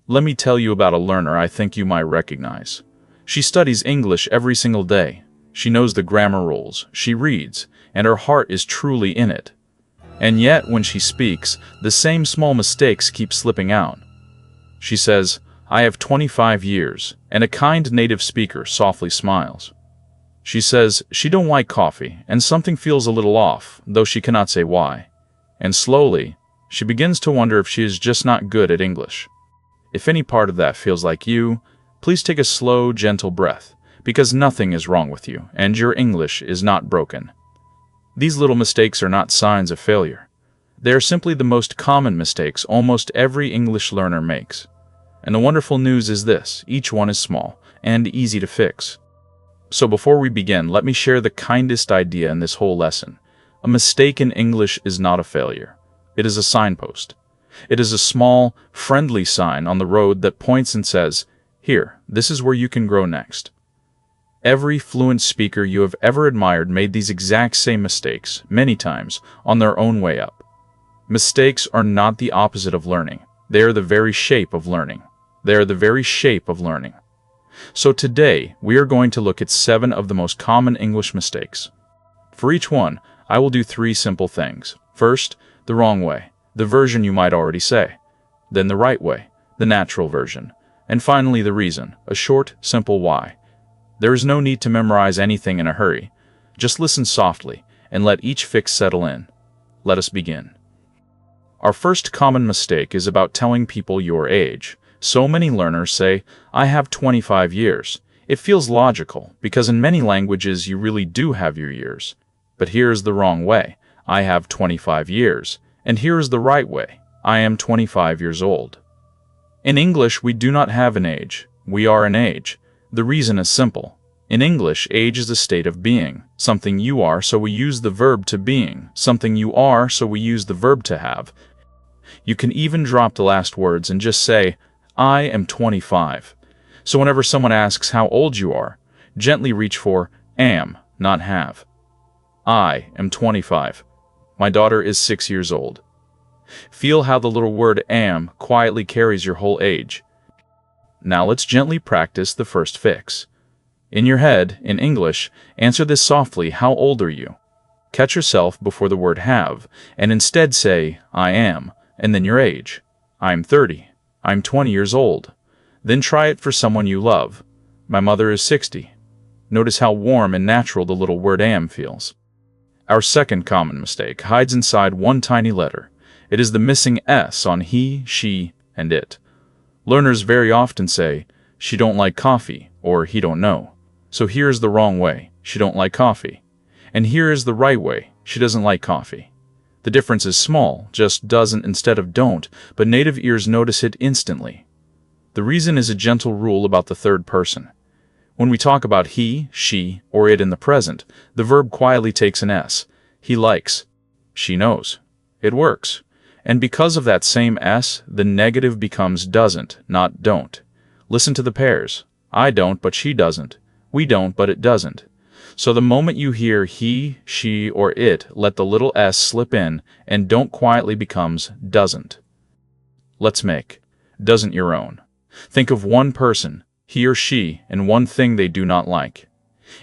Let me tell you about a learner I think you might recognize. She studies English every single day. She knows the grammar rules, she reads, and her heart is truly in it. And yet, when she speaks, the same small mistakes keep slipping out. She says, "I have 25 years," and a kind native speaker softly smiles. She says she don't like coffee, and something feels a little off, though she cannot say why. And slowly, she begins to wonder if she is just not good at English. If any part of that feels like you, please take a slow, gentle breath, because nothing is wrong with you, and your English is not broken. These little mistakes are not signs of failure. They are simply the most common mistakes almost every English learner makes. And the wonderful news is this: each one is small and easy to fix. So before we begin, let me share the kindest idea in this whole lesson. A mistake in English is not a failure. It is a signpost. It is a small, friendly sign on the road that points and says, "Here, this is where you can grow next." Every fluent speaker you have ever admired made these exact same mistakes, many times, on their own way up. Mistakes are not the opposite of learning. They are the very shape of learning. They are the very shape of learning. So today, we are going to look at 7 of the most common English mistakes. For each one, I will do 3 simple things. First, the wrong way, the version you might already say. Then the right way, the natural version. And finally the reason, a short, simple why. There is no need to memorize anything in a hurry. Just listen softly and let each fix settle in. Let us begin. Our first common mistake is about telling people your age. So many learners say, "I have 25 years." It feels logical, because in many languages you really do have your years. But here is the wrong way. I have 25 years. And here is the right way. I am 25 years old. In English, we do not have an age. We are an age. The reason is simple. In English, age is a state of being. Something you are, so we use the verb to being. Something you are, so we use the verb to have. You can even drop the last words and just say, "I am 25. So whenever someone asks how old you are, gently reach for am, not have. I am 25. My daughter is 6 years old. Feel how the little word am quietly carries your whole age. Now let's gently practice the first fix. In your head, in English, answer this softly: how old are you? Catch yourself before the word have, and instead say, I am, and then your age. I'm 30. I'm 20 years old. Then try it for someone you love. My mother is 60. Notice how warm and natural the little word am feels. Our second common mistake hides inside one tiny letter. It is the missing S on he, she, and it. Learners very often say, "She don't like coffee," or "he don't know." So here is the wrong way: she don't like coffee. And here is the right way: she doesn't like coffee. The difference is small, just doesn't instead of don't, but native ears notice it instantly. The reason is a gentle rule about the third person. When we talk about he, she, or it in the present, the verb quietly takes an S. He likes. She knows. It works. And because of that same S, the negative becomes doesn't, not don't. Listen to the pairs. I don't, but she doesn't. We don't, but it doesn't. So the moment you hear he, she, or it, let the little S slip in, and don't quietly becomes doesn't. Let's make doesn't your own. Think of one person, he or she, and one thing they do not like.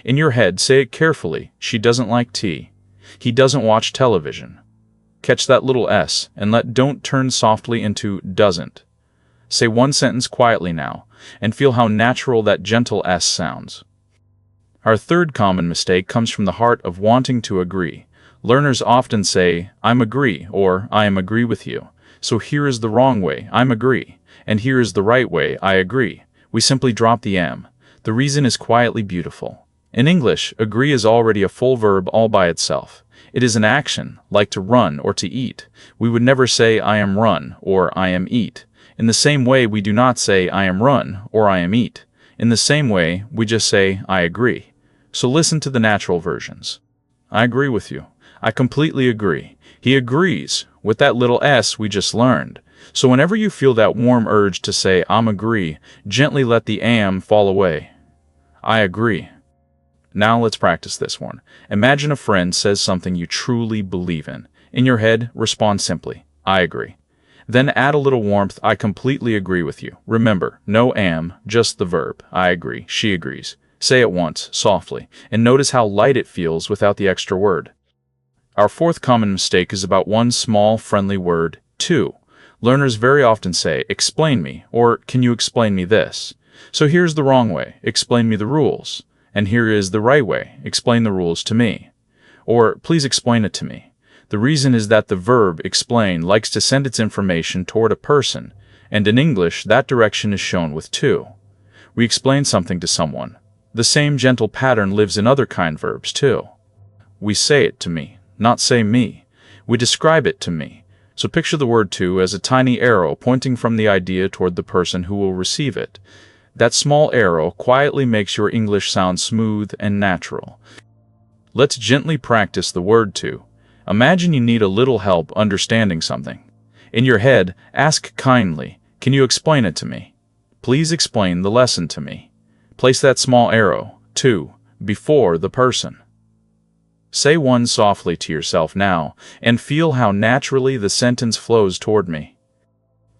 In your head, say it carefully: she doesn't like tea. He doesn't watch television. Catch that little S, and let don't turn softly into doesn't. Say one sentence quietly now, and feel how natural that gentle S sounds. Our third common mistake comes from the heart of wanting to agree. Learners often say, "I'm agree," or "I am agree with you." So here is the wrong way: I'm agree. And here is the right way: I agree. We simply drop the am. The reason is quietly beautiful. In English, agree is already a full verb all by itself. It is an action, like to run or to eat. We would never say I am run or I am eat. In the same way, we do not say I am run or I am eat. In the same way, we just say I agree. So listen to the natural versions. I agree with you. I completely agree. He agrees, with that little S we just learned. So whenever you feel that warm urge to say I'm agree, gently let the am fall away. I agree. Now let's practice this one. Imagine a friend says something you truly believe in. In your head, respond simply, I agree. Then add a little warmth. I completely agree with you. Remember, no am, just the verb. I agree. She agrees. Say it once, softly, and notice how light it feels without the extra word. Our fourth common mistake is about one small, friendly word, to. Learners very often say, explain me, or can you explain me this? So here's the wrong way, explain me the rules. And here is the right way, explain the rules to me. Or, please explain it to me. The reason is that the verb explain likes to send its information toward a person, and in English that direction is shown with to. We explain something to someone. The same gentle pattern lives in other kind verbs too. We say it to me, not say me. We describe it to me. So picture the word to as a tiny arrow pointing from the idea toward the person who will receive it. That small arrow quietly makes your English sound smooth and natural. Let's gently practice the word to. Imagine you need a little help understanding something. In your head, ask kindly, can you explain it to me? Please explain the lesson to me. Place that small arrow, to, before the person. Say one softly to yourself now, and feel how naturally the sentence flows toward me.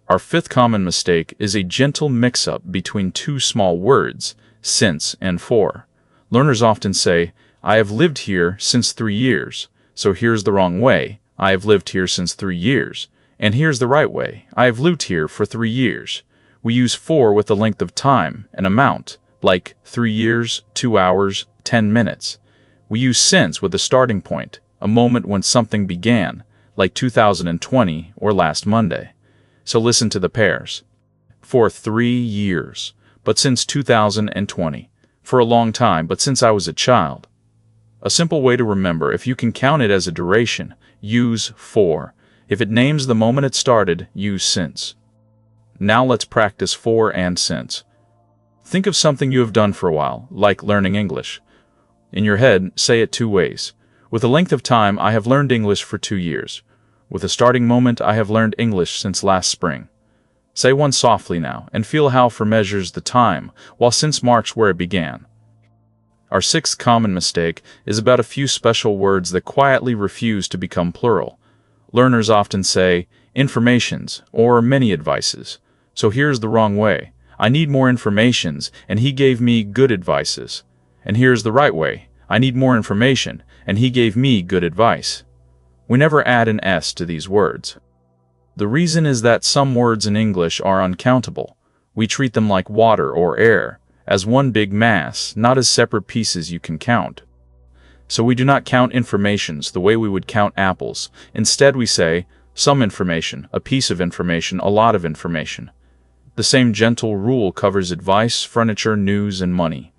Our fifth common mistake is a gentle mix-up between two small words, since and for. Learners often say, I have lived here since 3 years, so here's the wrong way, I have lived here since 3 years, and here's the right way, I have lived here for 3 years. We use for with the length of time, an amount, like 3 years, 2 hours, 10 minutes. We use since with a starting point, a moment when something began, like 2020 or last Monday. So listen to the pairs. For 3 years, but since 2020. For a long time, but since I was a child. A simple way to remember, if you can count it as a duration, use for. If it names the moment it started, use since. Now let's practice for and since. Think of something you have done for a while, like learning English. In your head, say it 2 ways. With a length of time, I have learned English for 2 years. With a starting moment, I have learned English since last spring. Say one softly now, and feel how for measures the time, while since marks where it began. Our sixth common mistake is about a few special words that quietly refuse to become plural. Learners often say, informations, or many advices. So here's the wrong way. I need more informations, and he gave me good advices. And here's the right way. I need more information, and he gave me good advice. We never add an S to these words. The reason is that some words in English are uncountable. We treat them like water or air, as one big mass, not as separate pieces you can count. So we do not count informations the way we would count apples. Instead we say, some information, a piece of information, a lot of information. The same gentle rule covers advice, furniture, news, and money.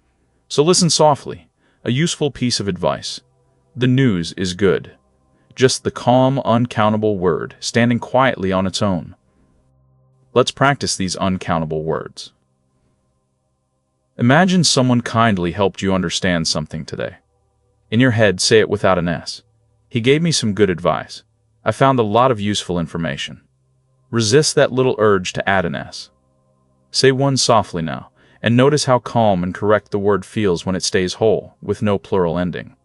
So listen softly. A useful piece of advice. The news is good. Just the calm, uncountable word, standing quietly on its own. Let's practice these uncountable words. Imagine someone kindly helped you understand something today. In your head, say it without an S. He gave me some good advice. I found a lot of useful information. Resist that little urge to add an S. Say one softly now, and notice how calm and correct the word feels when it stays whole, with no plural ending.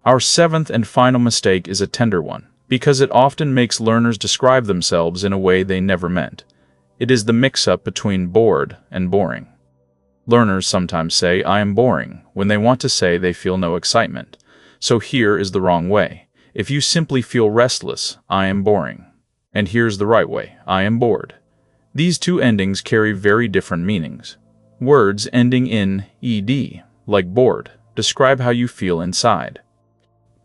Our seventh and final mistake is a tender one, because it often makes learners describe themselves in a way they never meant. It is the mix-up between bored and boring. Learners sometimes say, I am boring, when they want to say they feel no excitement. So here is the wrong way. If you simply feel restless, I am boring. And here's the right way, I am bored. These two endings carry very different meanings. Words ending in ed, like bored, describe how you feel inside.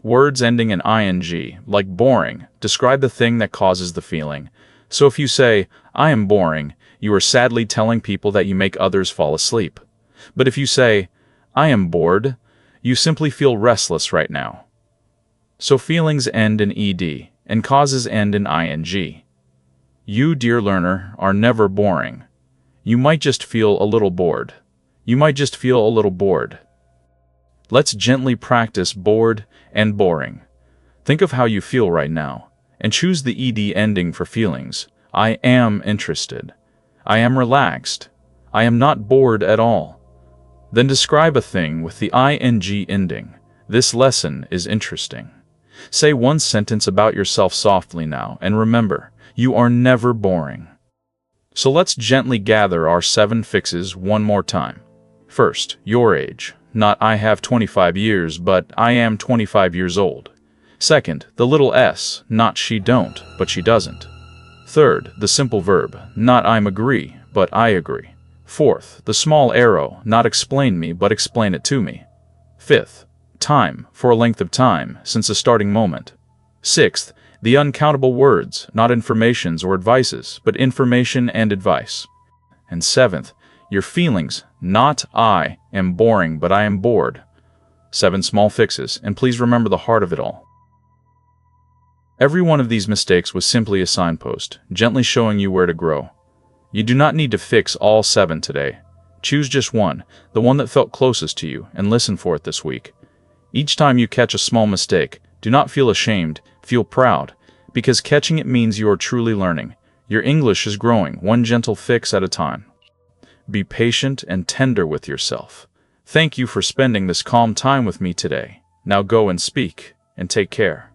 Words ending in ing, like boring, describe the thing that causes the feeling. So if you say, I am boring, you are sadly telling people that you make others fall asleep. But if you say, I am bored, you simply feel restless right now. So feelings end in ed, and causes end in ing. You, dear learner, are never boring. You might just feel a little bored. You might just feel a little bored. Let's gently practice bored and boring. Think of how you feel right now, and choose the ed ending for feelings. I am interested. I am relaxed. I am not bored at all. Then describe a thing with the ing ending. This lesson is interesting. Say one sentence about yourself softly now, and remember, You are never boring. So let's gently gather our 7 fixes one more time. First, your age. Not I have 25 years, but I am 25 years old. Second, the little s, not she don't, but she doesn't. Third, the simple verb, not I'm agree, but I agree. Fourth, the small arrow, not explain me, but explain it to me. Fifth, time, for a length of time, since a starting moment. Sixth, the uncountable words, not informations or advices, but information and advice. And seventh, your feelings, not I am boring, but I am bored. 7 small fixes, and please remember the heart of it all. Every one of these mistakes was simply a signpost, gently showing you where to grow. You do not need to fix all 7 today. Choose just one, the one that felt closest to you, and listen for it this week. Each time you catch a small mistake, do not feel ashamed, feel proud, because catching it means you are truly learning. Your English is growing, one gentle fix at a time. Be patient and tender with yourself. Thank you for spending this calm time with me today. Now go and speak, and take care.